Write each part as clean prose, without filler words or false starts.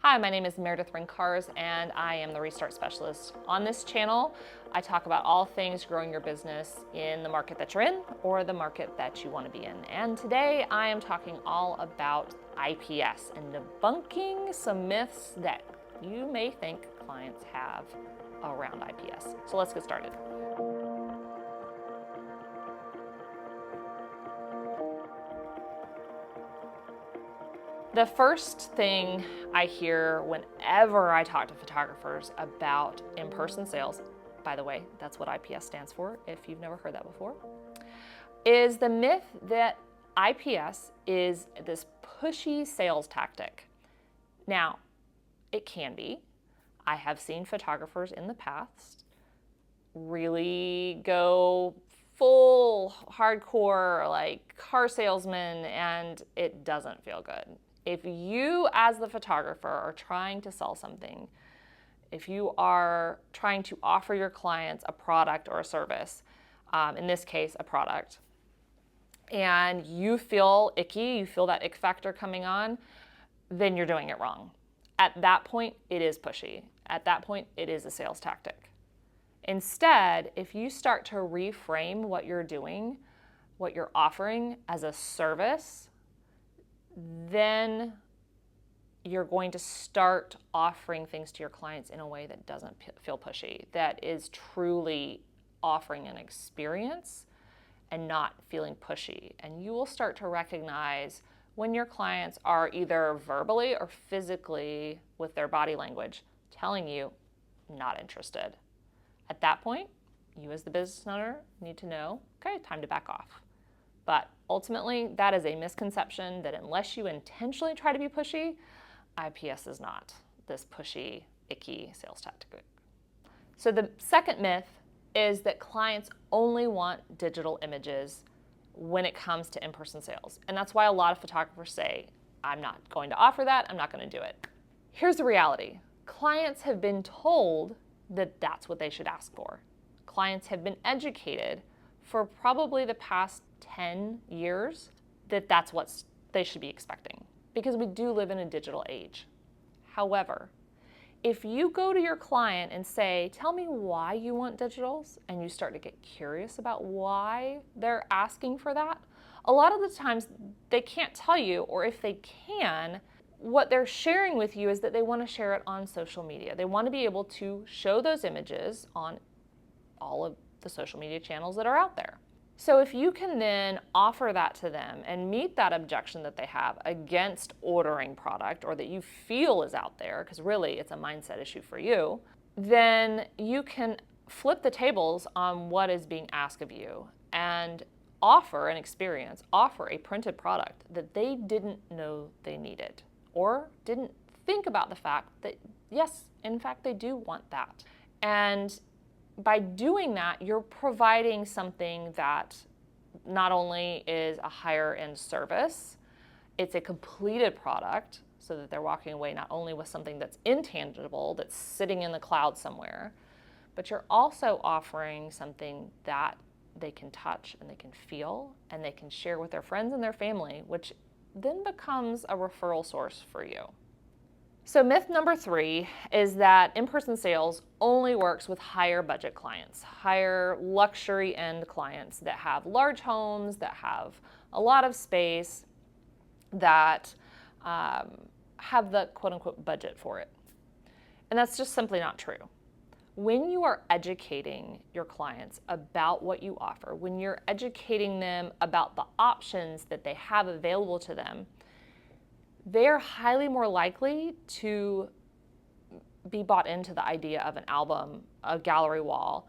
Hi, my name is Meredith Rincars and I am the Restart Specialist. On this channel, I talk about all things growing your business in the market that you're in or the market that you want to be in. And today I am talking all about IPS and debunking some myths that you may think clients have around IPS. So let's get started. The first thing I hear whenever I talk to photographers about in-person sales, by the way, that's what IPS stands for, if you've never heard that before, is the myth that IPS is this pushy sales tactic. Now, it can be. I have seen photographers in the past really go full hardcore, like car salesman, and it doesn't feel good. If you, as the photographer, are trying to sell something, if you are trying to offer your clients a product or a service, in this case, a product, and you feel icky, you feel that ick factor coming on, then you're doing it wrong. At that point, it is pushy. At that point, it is a sales tactic. Instead, if you start to reframe what you're doing, what you're offering as a service, then you're going to start offering things to your clients in a way that doesn't feel pushy, that is truly offering an experience and not feeling pushy. And you will start to recognize when your clients are either verbally or physically with their body language telling you, not interested. At that point, you as the business owner need to know, okay, time to back off. But ultimately, that is a misconception that unless you intentionally try to be pushy, IPS is not this pushy, icky sales tactic. So the second myth is that clients only want digital images when it comes to in-person sales. And that's why a lot of photographers say, I'm not going to offer that, I'm not going to do it. Here's the reality. Clients have been told that that's what they should ask for. Clients have been educated for probably the past 10 years that that's what they should be expecting, because we do live in a digital age. However, if you go to your client and say, tell me why you want digitals, and you start to get curious about why they're asking for that, a lot of the times they can't tell you, or if they can, what they're sharing with you is that they want to share it on social media. They want to be able to show those images on all of the social media channels that are out there. So if you can then offer that to them and meet that objection that they have against ordering product or that you feel is out there, because really it's a mindset issue for you, then you can flip the tables on what is being asked of you and offer an experience, offer a printed product that they didn't know they needed or didn't think about the fact that, yes, in fact, they do want that. And by doing that, you're providing something that not only is a higher end service, it's a completed product so that they're walking away not only with something that's intangible, that's sitting in the cloud somewhere, but you're also offering something that they can touch and they can feel and they can share with their friends and their family, which then becomes a referral source for you. So myth number 3 is that in-person sales only works with higher budget clients, higher luxury end clients that have large homes, that have a lot of space, that have the quote unquote budget for it. And that's just simply not true. When you are educating your clients about what you offer, when you're educating them about the options that they have available to them, they're highly more likely to be bought into the idea of an album, a gallery wall.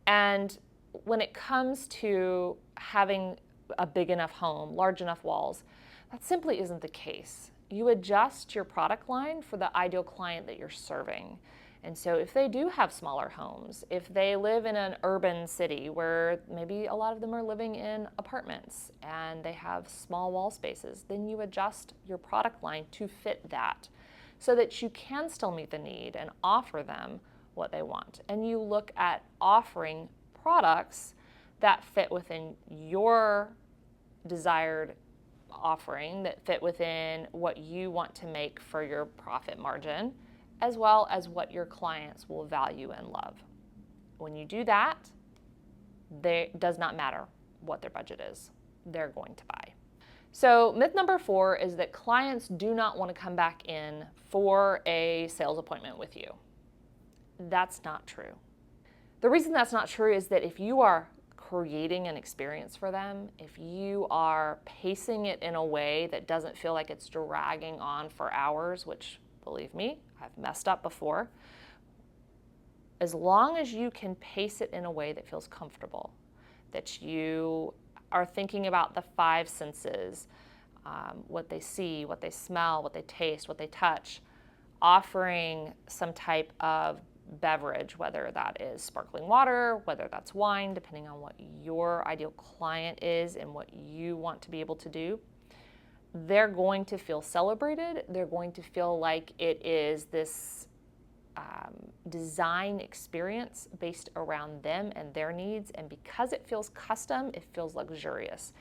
And when it comes to having a big enough home, large enough walls, that simply isn't the case. You adjust your product line for the ideal client that you're serving. And so if they do have smaller homes, if they live in an urban city where maybe a lot of them are living in apartments and they have small wall spaces, then you adjust your product line to fit that so that you can still meet the need and offer them what they want. And you look at offering products that fit within your desired offering that fit within what you want to make for your profit margin, as well as what your clients will value and love. When you do that, it does not matter what their budget is, they're going to buy. So myth number 4 is that clients do not want to come back in for a sales appointment with you. That's not true. The reason that's not true is that if you are creating an experience for them, if you are pacing it in a way that doesn't feel like it's dragging on for hours, which, believe me, I've messed up before, as long as you can pace it in a way that feels comfortable, that you are thinking about the 5 senses, what they see, what they smell, what they taste, what they touch, offering some type of beverage, whether that is sparkling water, whether that's wine, depending on what your ideal client is and what you want to be able to do, they're going to feel celebrated. They're going to feel like it is this design experience based around them and their needs. And because it feels custom, it feels luxurious.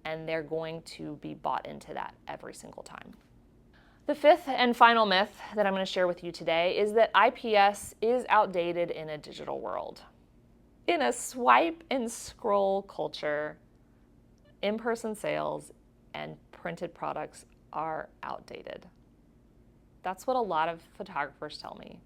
And they're going to be bought into that every single time. The 5th and final myth that I'm going to share with you today is that IPS is outdated in a digital world. In a swipe and scroll culture, in-person sales and printed products are outdated. That's what a lot of photographers tell me.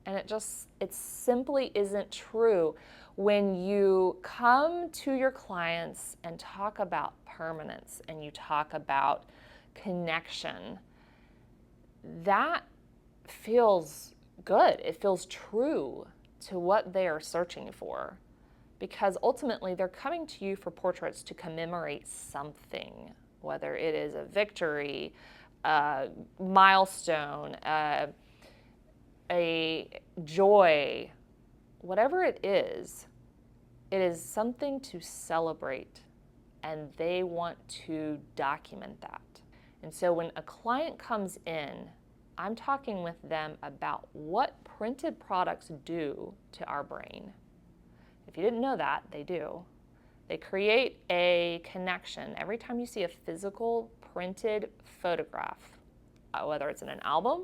And it simply isn't true. When you come to your clients and talk about permanence and you talk about connection, that feels good. It feels true to what they are searching for, because ultimately they're coming to you for portraits to commemorate something, whether it is a victory, a milestone, a joy, whatever it is something to celebrate, and they want to document that. And so when a client comes in, I'm talking with them about what printed products do to our brain. If you didn't know that, they do. They create a connection. Every time you see a physical printed photograph, whether it's in an album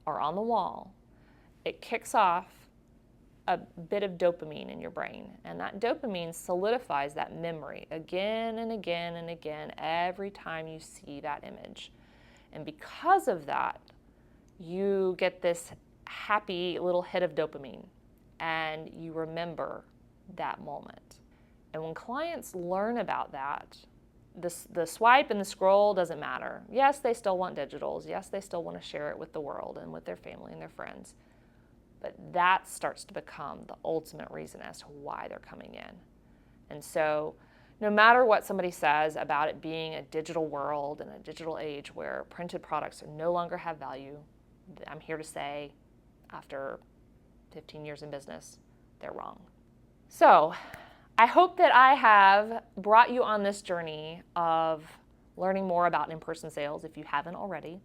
or on the wall, it kicks off a bit of dopamine in your brain. And that dopamine solidifies that memory again and again and again every time you see that image. And because of that, you get this happy little hit of dopamine and you remember that moment. And when clients learn about that, the swipe and the scroll doesn't matter. Yes, they still want digitals. Yes, they still want to share it with the world and with their family and their friends. But that starts to become the ultimate reason as to why they're coming in. And so no matter what somebody says about it being a digital world and a digital age where printed products no longer have value, I'm here to say, after 15 years in business, they're wrong. So I hope that I have brought you on this journey of learning more about in-person sales if you haven't already.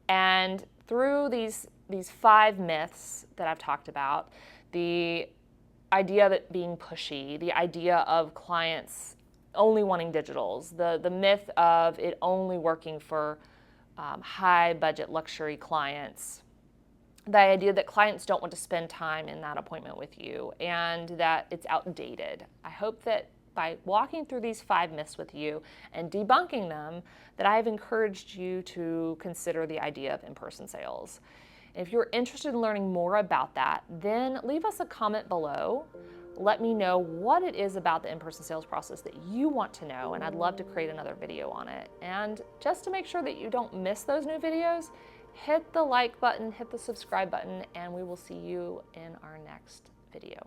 And through these 5 myths that I've talked about, the idea of it being pushy, the idea of clients only wanting digitals, the myth of it only working for high budget luxury clients, the idea that clients don't want to spend time in that appointment with you, and that it's outdated. I hope that by walking through these 5 myths with you and debunking them, that I've encouraged you to consider the idea of in-person sales. If you're interested in learning more about that, then leave us a comment below. Let me know what it is about the in-person sales process that you want to know, and I'd love to create another video on it. And just to make sure that you don't miss those new videos, hit the like button, hit the subscribe button, and we will see you in our next video.